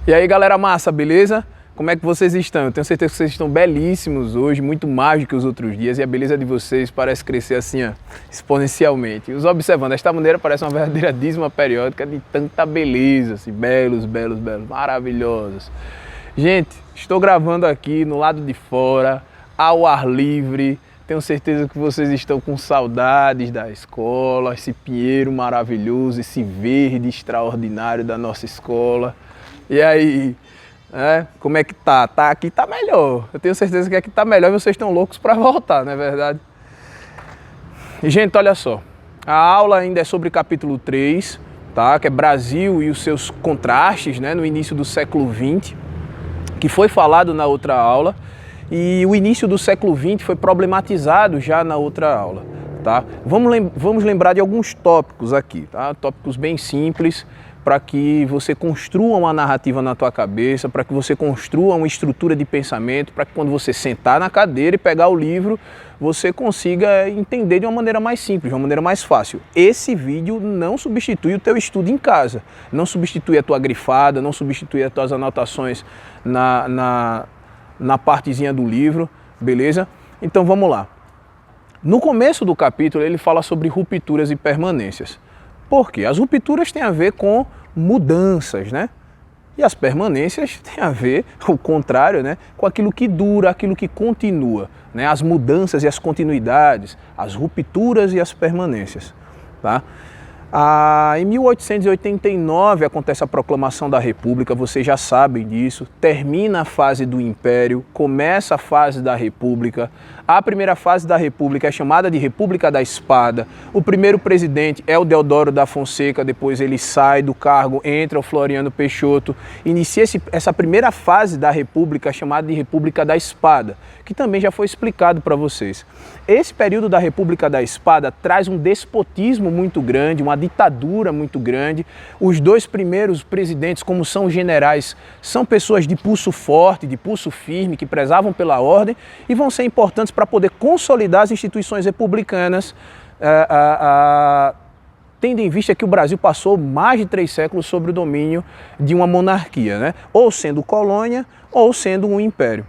E aí, galera massa, beleza? Como é que vocês estão? Eu tenho certeza que vocês estão belíssimos hoje, muito mais do que os outros dias, e a beleza de vocês parece crescer assim, ó, exponencialmente. Os observando desta maneira parece uma verdadeira dízima periódica de tanta beleza, assim, belos, maravilhosos. Gente, estou gravando aqui no lado de fora, ao ar livre. Tenho certeza que vocês estão com saudades da escola, esse pinheiro maravilhoso, esse verde extraordinário da nossa escola. E aí, como é que tá? Tá aqui, tá melhor. Eu tenho certeza que aqui tá melhor e vocês estão loucos para voltar, não é verdade? E, gente, olha só. A aula ainda é sobre capítulo 3, tá? Que é Brasil e os seus contrastes, né? No início do século XX, que foi falado na outra aula. E o início do século XX foi problematizado já na outra aula, tá? Vamos lembrar de alguns tópicos aqui, tá? Tópicos bem simples, para que você construa uma narrativa na tua cabeça, para que você construa uma estrutura de pensamento, para que quando você sentar na cadeira e pegar o livro, você consiga entender de uma maneira mais simples, de uma maneira mais fácil. Esse vídeo não substitui o teu estudo em casa, não substitui a tua grifada, não substitui as tuas anotações na partezinha do livro, beleza? Então vamos lá. No começo do capítulo ele fala sobre rupturas e permanências. Por quê? As rupturas têm a ver com mudanças, né? E as permanências têm a ver, o contrário, né? Com aquilo que dura, aquilo que continua, né? As mudanças e as continuidades, as rupturas e as permanências, tá? Em 1889 acontece a proclamação da República, vocês já sabem disso, termina a fase do Império, começa a fase da República. A primeira fase da República é chamada de República da Espada. O primeiro presidente é o Deodoro da Fonseca, depois ele sai do cargo, entra o Floriano Peixoto. Inicia essa primeira fase da República chamada de República da Espada, que também já foi explicado para vocês. Esse período da República da Espada traz um despotismo muito grande, uma ditadura muito grande. Os dois primeiros presidentes, como são os generais, são pessoas de pulso forte, de pulso firme, que prezavam pela ordem e vão ser importantes para poder consolidar as instituições republicanas, tendo em vista que o Brasil passou mais de 3 séculos sob o domínio de uma monarquia, né? Ou sendo colônia ou sendo um império.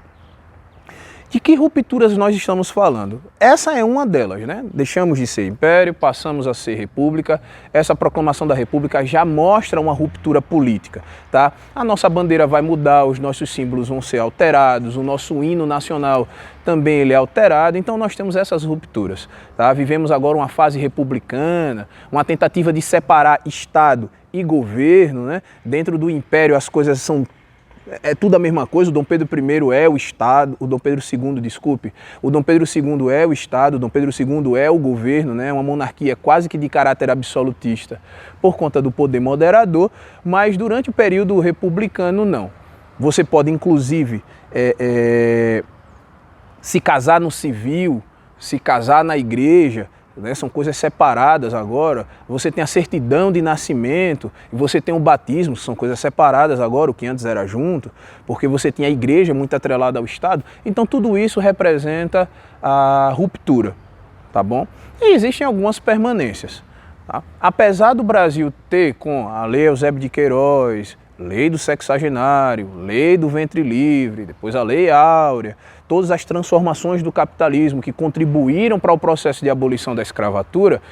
De que rupturas nós estamos falando? Essa é uma delas, né? Deixamos de ser império, passamos a ser república. Essa proclamação da república já mostra uma ruptura política, tá? A nossa bandeira vai mudar, os nossos símbolos vão ser alterados, o nosso hino nacional também ele é alterado, então nós temos essas rupturas, tá? Vivemos agora uma fase republicana, uma tentativa de separar Estado e governo, né? Dentro do império as coisas são tudo a mesma coisa. O Dom Pedro I é o Estado, o Dom Pedro II, desculpe, o Dom Pedro II é o Estado, o Dom Pedro II é o governo, né? Uma monarquia quase que de caráter absolutista por conta do poder moderador, mas durante o período republicano não. Você pode inclusive se casar no civil, se casar na igreja, né? São coisas separadas agora. Você tem a certidão de nascimento e você tem o batismo, são coisas separadas agora, o que antes era junto, porque você tinha a igreja muito atrelada ao Estado. Então tudo isso representa a ruptura, tá bom? E existem algumas permanências, tá? Apesar do Brasil ter, com a Lei Eusébio de Queiroz, Lei do Sexagenário, Lei do Ventre Livre, depois a Lei Áurea, todas as transformações do capitalismo que contribuíram para o processo de abolição da escravatura,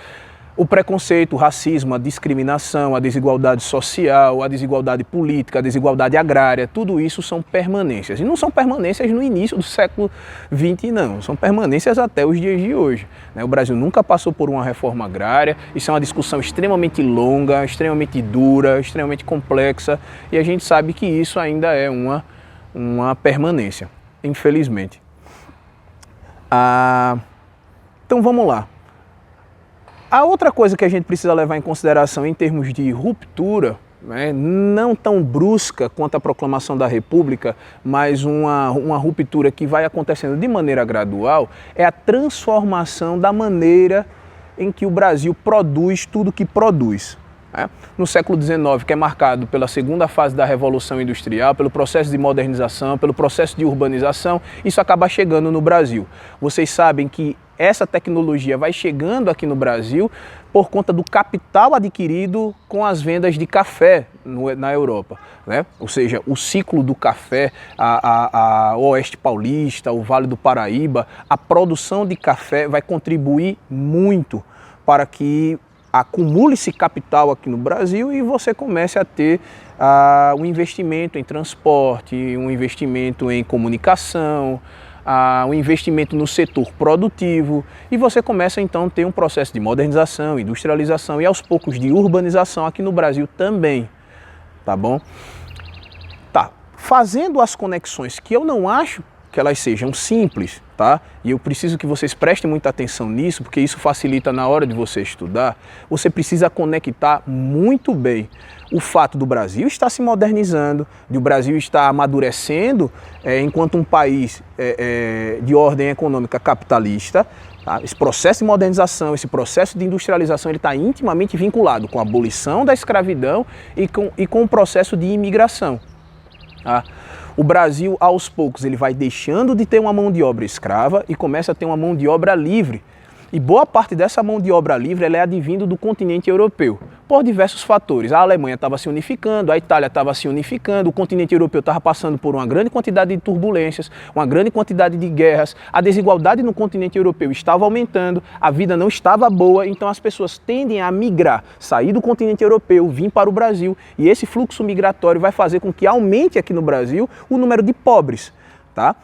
o preconceito, o racismo, a discriminação, a desigualdade social, a desigualdade política, a desigualdade agrária, tudo isso são permanências. E não são permanências no início do século XX, não. São permanências até os dias de hoje, né? O Brasil nunca passou por uma reforma agrária. Isso é uma discussão extremamente longa, extremamente dura, extremamente complexa. E a gente sabe que isso ainda é uma permanência, infelizmente. Então vamos lá. A outra coisa que a gente precisa levar em consideração em termos de ruptura, né, não tão brusca quanto a proclamação da República, mas uma ruptura que vai acontecendo de maneira gradual, é a transformação da maneira em que o Brasil produz tudo que produz. No século XIX, que é marcado pela segunda fase da Revolução Industrial, pelo processo de modernização, pelo processo de urbanização, isso acaba chegando no Brasil. Vocês sabem que essa tecnologia vai chegando aqui no Brasil por conta do capital adquirido com as vendas de café na Europa, né? Ou seja, o ciclo do café, a Oeste Paulista, o Vale do Paraíba, a produção de café vai contribuir muito para que acumule-se capital aqui no Brasil e você comece a ter um investimento em transporte, um investimento em comunicação, um investimento no setor produtivo, e você começa então a ter um processo de modernização, industrialização e aos poucos de urbanização aqui no Brasil também, tá bom? Tá, fazendo as conexões que eu não acho que elas sejam simples, tá? E eu preciso que vocês prestem muita atenção nisso, porque isso facilita na hora de você estudar. Você precisa conectar muito bem o fato do Brasil estar se modernizando, de o Brasil estar amadurecendo enquanto um país de ordem econômica capitalista. Tá? Esse processo de modernização, esse processo de industrialização, ele está intimamente vinculado com a abolição da escravidão e com o processo de imigração. Tá? O Brasil, aos poucos, ele vai deixando de ter uma mão de obra escrava e começa a ter uma mão de obra livre. E boa parte dessa mão de obra livre ela é advindo do continente europeu, por diversos fatores. A Alemanha estava se unificando, a Itália estava se unificando, o continente europeu estava passando por uma grande quantidade de turbulências, uma grande quantidade de guerras, a desigualdade no continente europeu estava aumentando, a vida não estava boa, então as pessoas tendem a migrar, sair do continente europeu, vir para o Brasil, e esse fluxo migratório vai fazer com que aumente aqui no Brasil o número de pobres, tá?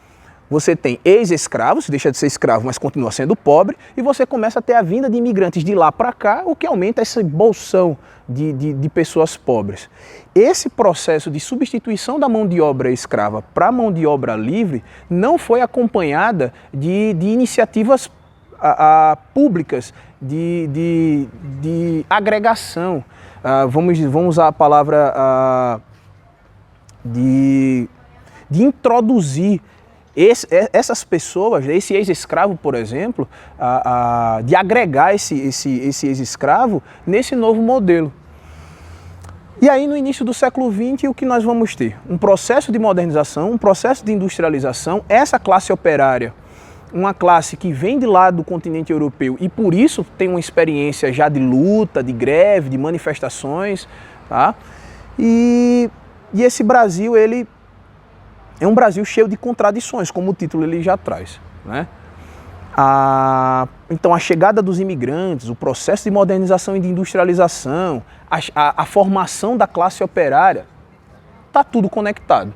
Você tem ex-escravos, deixa de ser escravo, mas continua sendo pobre, e você começa a ter a vinda de imigrantes de lá para cá, o que aumenta esse bolsão de pessoas pobres. Esse processo de substituição da mão de obra escrava para a mão de obra livre não foi acompanhada de iniciativas públicas, de agregação. Vamos usar a palavra de introduzir essas pessoas, esse ex-escravo, por exemplo, de agregar esse ex-escravo nesse novo modelo. E aí, no início do século XX, o que nós vamos ter? Um processo de modernização, um processo de industrialização, essa classe operária, uma classe que vem de lá do continente europeu e por isso tem uma experiência já de luta, de greve, de manifestações, tá? E esse Brasil, ele é um Brasil cheio de contradições, como o título ele já traz, né? Então a chegada dos imigrantes, o processo de modernização e de industrialização, a formação da classe operária, está tudo conectado.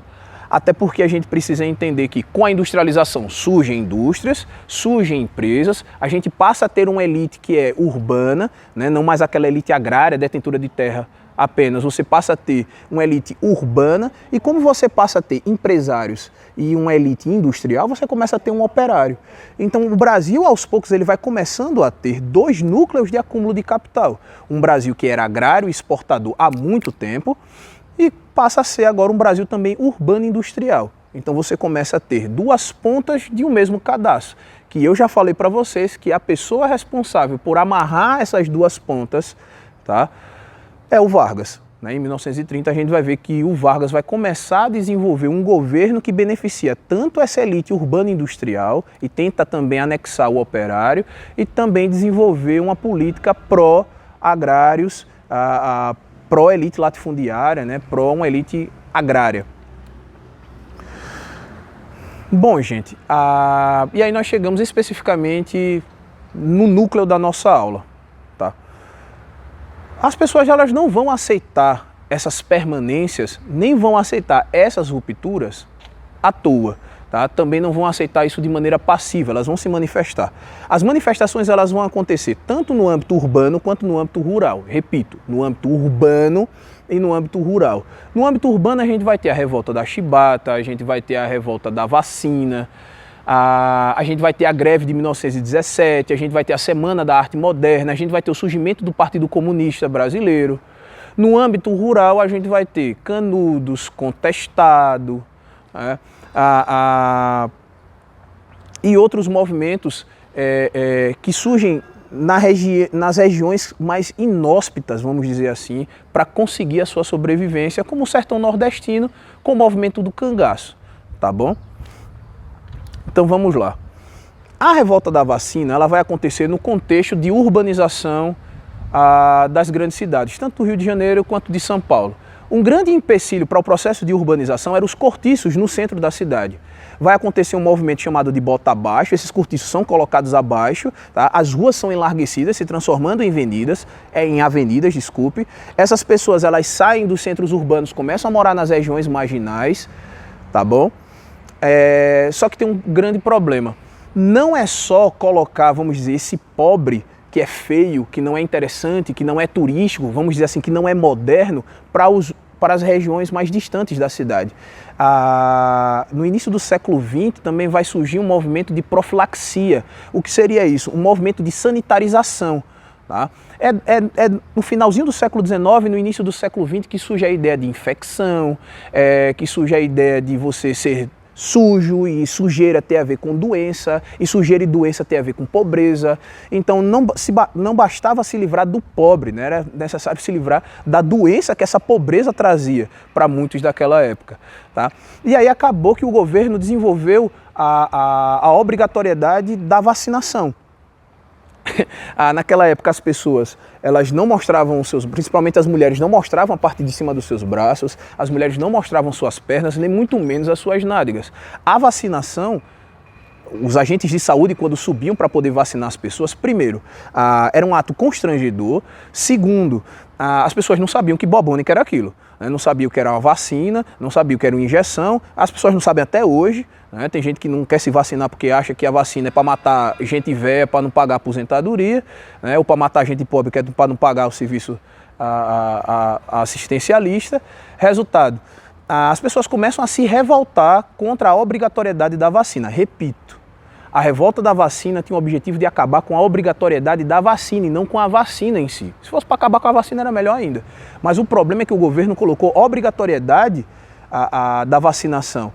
Até porque a gente precisa entender que com a industrialização surgem indústrias, surgem empresas, a gente passa a ter uma elite que é urbana, né? Não mais aquela elite agrária, detentora de terra apenas, você passa a ter uma elite urbana, e como você passa a ter empresários e uma elite industrial, você começa a ter um operário. Então o Brasil, aos poucos, ele vai começando a ter dois núcleos de acúmulo de capital. Um Brasil que era agrário e exportador há muito tempo, e passa a ser agora um Brasil também urbano e industrial. Então você começa a ter duas pontas de um mesmo cadastro, que eu já falei para vocês que a pessoa responsável por amarrar essas duas pontas, tá, é o Vargas. Em 1930 a gente vai ver que o Vargas vai começar a desenvolver um governo que beneficia tanto essa elite urbana industrial e tenta também anexar o operário e também desenvolver uma política pró-agrários, pró-elite latifundiária, né, pró uma elite agrária. Bom, gente, e aí nós chegamos especificamente no núcleo da nossa aula. As pessoas elas não vão aceitar essas permanências, nem vão aceitar essas rupturas à toa. Tá? Também não vão aceitar isso de maneira passiva, elas vão se manifestar. As manifestações elas vão acontecer tanto no âmbito urbano quanto no âmbito rural. Repito, no âmbito urbano e no âmbito rural. No âmbito urbano a gente vai ter a revolta da chibata, a gente vai ter a revolta da vacina, a gente vai ter a greve de 1917, a gente vai ter a Semana da Arte Moderna, a gente vai ter o surgimento do Partido Comunista Brasileiro. No âmbito rural a gente vai ter Canudos, Contestado, né, e outros movimentos que surgem nas regiões mais inóspitas, vamos dizer assim, para conseguir a sua sobrevivência, como o sertão nordestino, com o movimento do cangaço, tá bom? Então vamos lá. A revolta da vacina ela vai acontecer no contexto de urbanização das grandes cidades, tanto do Rio de Janeiro quanto de São Paulo. Um grande empecilho para o processo de urbanização eram os cortiços no centro da cidade. Vai acontecer um movimento chamado de bota abaixo, esses cortiços são colocados abaixo, tá? As ruas são enlarguecidas, se transformando em avenidas, desculpe. Essas pessoas elas saem dos centros urbanos, começam a morar nas regiões marginais, tá bom? Só que tem um grande problema. Não é só colocar, vamos dizer, esse pobre que é feio, que não é interessante, que não é turístico, vamos dizer assim, que não é moderno, para as regiões mais distantes da cidade. No início do século XX também vai surgir um movimento de profilaxia. O que seria isso? Um movimento de sanitarização. Tá? No finalzinho do século XIX, no início do século XX, que surge a ideia de infecção, que surge a ideia de você ser sujo, e sujeira tem a ver com doença, e sujeira e doença tem a ver com pobreza. Então não bastava se livrar do pobre, né? Era necessário se livrar da doença que essa pobreza trazia para muitos daquela época. Tá? E aí acabou que o governo desenvolveu a obrigatoriedade da vacinação. Naquela época as pessoas elas não mostravam principalmente as mulheres não mostravam a parte de cima dos seus braços, as mulheres não mostravam suas pernas, nem muito menos as suas nádegas. A vacinação, os agentes de saúde quando subiam para poder vacinar as pessoas, primeiro, era um ato constrangedor, segundo, as pessoas não sabiam que bobônica era aquilo. Não sabia o que era uma vacina, não sabia o que era uma injeção, as pessoas não sabem até hoje, né? Tem gente que não quer se vacinar porque acha que a vacina é para matar gente velha, para não pagar aposentadoria, né? Ou para matar gente pobre, que é para não pagar o serviço assistencialista. Resultado, as pessoas começam a se revoltar contra a obrigatoriedade da vacina. Repito, a revolta da vacina tinha o objetivo de acabar com a obrigatoriedade da vacina e não com a vacina em si. Se fosse para acabar com a vacina era melhor ainda. Mas o problema é que o governo colocou obrigatoriedade da vacinação.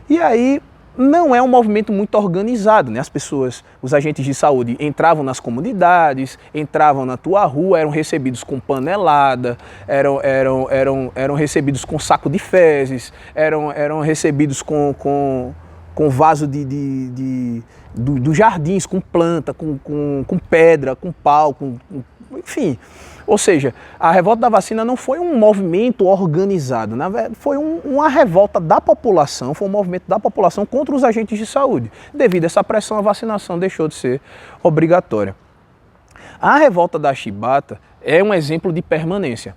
E aí não é um movimento muito organizado, né? As pessoas, os agentes de saúde entravam nas comunidades, entravam na tua rua, eram recebidos com panelada, eram recebidos com saco de fezes, eram recebidos com vaso dos jardins, com planta, com pedra, com pau, enfim. Ou seja, a revolta da vacina não foi um movimento organizado, na verdade, foi uma revolta da população, foi um movimento da população contra os agentes de saúde. Devido a essa pressão, a vacinação deixou de ser obrigatória. A revolta da chibata é um exemplo de permanência.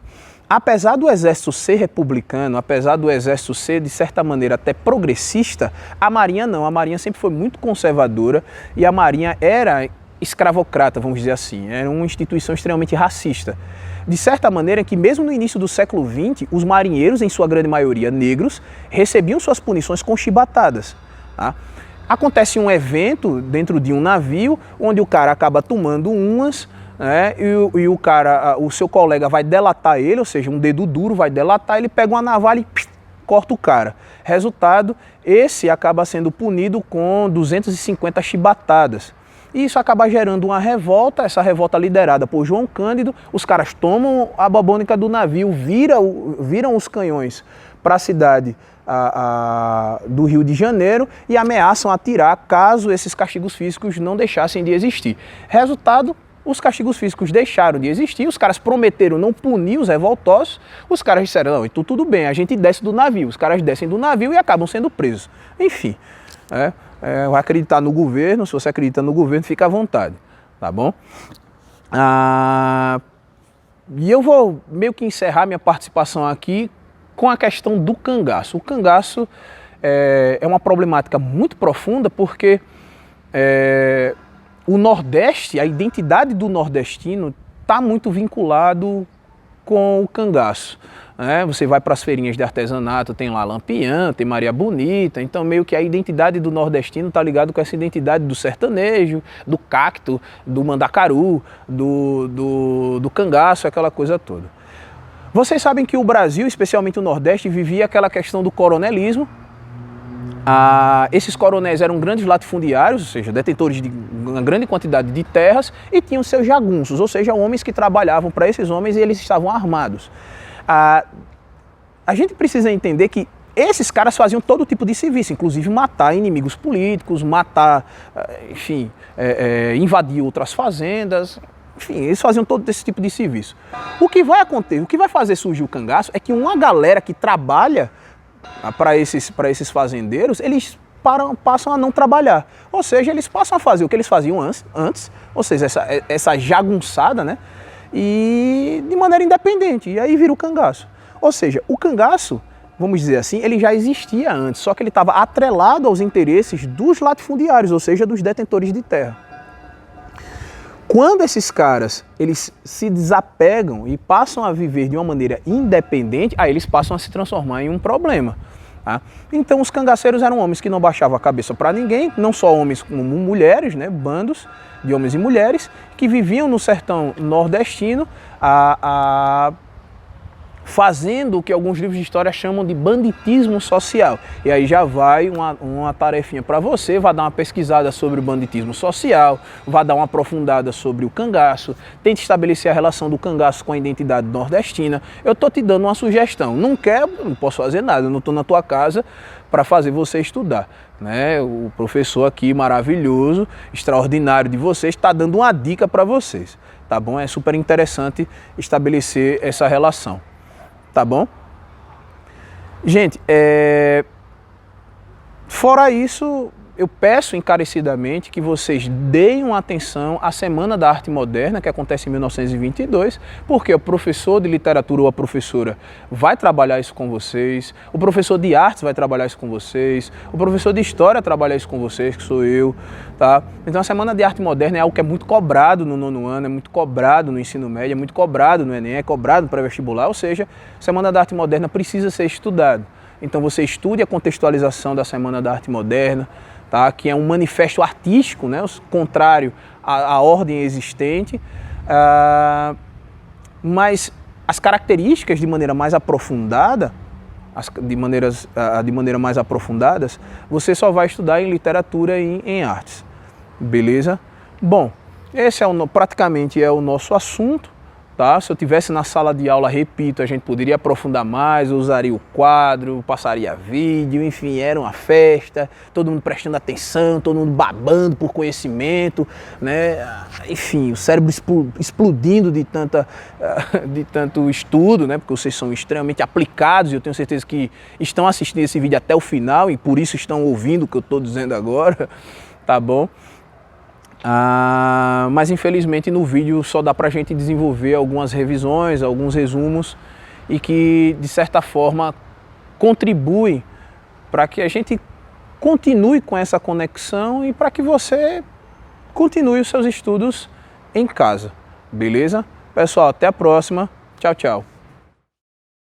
Apesar do exército ser republicano, apesar do exército ser, de certa maneira, até progressista, a Marinha não. A Marinha sempre foi muito conservadora e a Marinha era escravocrata, vamos dizer assim. Era uma instituição extremamente racista. De certa maneira que mesmo no início do século XX, os marinheiros, em sua grande maioria negros, recebiam suas punições com chibatadas. Tá? Acontece um evento dentro de um navio, onde o cara acaba tomando umas, e o seu colega vai delatar ele, ou seja, um dedo duro vai delatar, ele pega uma navalha e corta o cara. Resultado, esse acaba sendo punido com 250 chibatadas. E isso acaba gerando uma revolta, essa revolta liderada por João Cândido, os caras tomam a bobônica do navio, viram os canhões para a cidade do Rio de Janeiro e ameaçam atirar caso esses castigos físicos não deixassem de existir. Resultado, os castigos físicos deixaram de existir, os caras prometeram não punir os revoltosos, os caras disseram, não, então tudo bem, a gente desce do navio, os caras descem do navio e acabam sendo presos. Enfim, vai acreditar no governo, se você acredita no governo, fica à vontade, tá bom? E eu vou meio que encerrar minha participação aqui com a questão do cangaço. O cangaço é uma problemática muito profunda porque o Nordeste, a identidade do nordestino está muito vinculado com o cangaço. Você vai para as feirinhas de artesanato, tem lá Lampião, tem Maria Bonita, então meio que a identidade do nordestino está ligado com essa identidade do sertanejo, do cacto, do mandacaru, do cangaço, aquela coisa toda. Vocês sabem que o Brasil, especialmente o Nordeste, vivia aquela questão do coronelismo. Esses coronéis eram grandes latifundiários, ou seja, detentores de uma grande quantidade de terras e tinham seus jagunços, ou seja, homens que trabalhavam para esses homens e eles estavam armados. A gente precisa entender que esses caras faziam todo tipo de serviço, inclusive matar inimigos políticos, matar, enfim, invadir outras fazendas, enfim, eles faziam todo esse tipo de serviço. O que vai acontecer, o que vai fazer surgir o cangaço é que uma galera que trabalha para esses fazendeiros, eles passam a não trabalhar. Ou seja, eles passam a fazer o que eles faziam antes, ou seja, essa jagunçada, né? E de maneira independente. E aí vira o cangaço. Ou seja, o cangaço, vamos dizer assim, ele já existia antes, só que ele estava atrelado aos interesses dos latifundiários, ou seja, dos detentores de terra. Quando esses caras eles se desapegam e passam a viver de uma maneira independente, aí eles passam a se transformar em um problema. Tá? Então os cangaceiros eram homens que não baixavam a cabeça para ninguém, não só homens como mulheres, né, bandos de homens e mulheres, que viviam no sertão nordestino fazendo o que alguns livros de história chamam de banditismo social. E aí já vai uma tarefinha para você, vai dar uma pesquisada sobre o banditismo social, vai dar uma aprofundada sobre o cangaço, tente estabelecer a relação do cangaço com a identidade nordestina. Eu estou te dando uma sugestão, não posso fazer nada, eu não estou na tua casa para fazer você estudar. Né? O professor aqui maravilhoso, extraordinário de vocês, está dando uma dica para vocês. Tá bom? É super interessante estabelecer essa relação. Tá bom? Gente, fora isso, eu peço encarecidamente que vocês deem uma atenção à Semana da Arte Moderna, que acontece em 1922, porque o professor de literatura ou a professora vai trabalhar isso com vocês, o professor de artes vai trabalhar isso com vocês, o professor de história trabalha isso com vocês, que sou eu, tá? Então a Semana de Arte Moderna é algo que é muito cobrado no 9º ano, é muito cobrado no ensino médio, é muito cobrado no Enem, é cobrado no pré-vestibular, ou seja, a Semana da Arte Moderna precisa ser estudado. Então você estude a contextualização da Semana da Arte Moderna, tá? Que é um manifesto artístico, né? Contrário à ordem existente, mas as características de maneira mais aprofundada, de maneira mais aprofundadas, você só vai estudar em literatura e em artes, beleza? Bom, esse praticamente é o nosso assunto. Tá? Se eu tivesse na sala de aula, repito, a gente poderia aprofundar mais, eu usaria o quadro, passaria vídeo, enfim, era uma festa, todo mundo prestando atenção, todo mundo babando por conhecimento, né? Enfim, o cérebro explodindo de tanto estudo, né? Porque vocês são extremamente aplicados e eu tenho certeza que estão assistindo esse vídeo até o final e por isso estão ouvindo o que eu estou dizendo agora, tá bom? Mas infelizmente no vídeo só dá pra gente desenvolver algumas revisões, alguns resumos e que de certa forma contribuem para que a gente continue com essa conexão e para que você continue os seus estudos em casa, beleza? Pessoal, até a próxima, tchau, tchau.